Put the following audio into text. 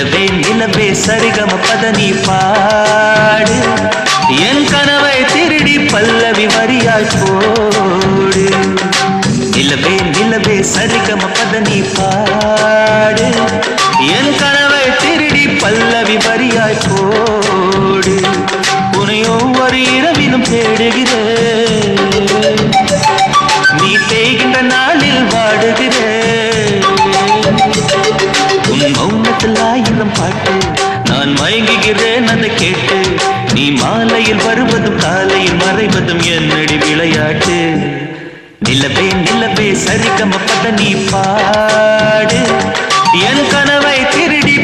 நிலவே நிலவே சரிகம பதனி பாடு என் கனவை திருடி பல்லவி வரியாய் போடு நிலவே நிலவே சரிகம பதனி பாடு என் கனவை திருடி பல்லவி வரியாய் போடு உன்னை ஒவ்வொரு இரவிலும் தேடுகிறேன் நீ தேய்கின்ற நாளில் வாடுகிறேன் உன் மௌனத்தில் ஆயிரம் பாட்டு நான் மயங்குகிறேன் அதை கேட்டு நீ மாலையில் வருவதும் காலையில் மறைவதும் என்னடி விளையாட்டு நிலவே நிலவே சரிகம பதனி பாடு என் கனவை திருடி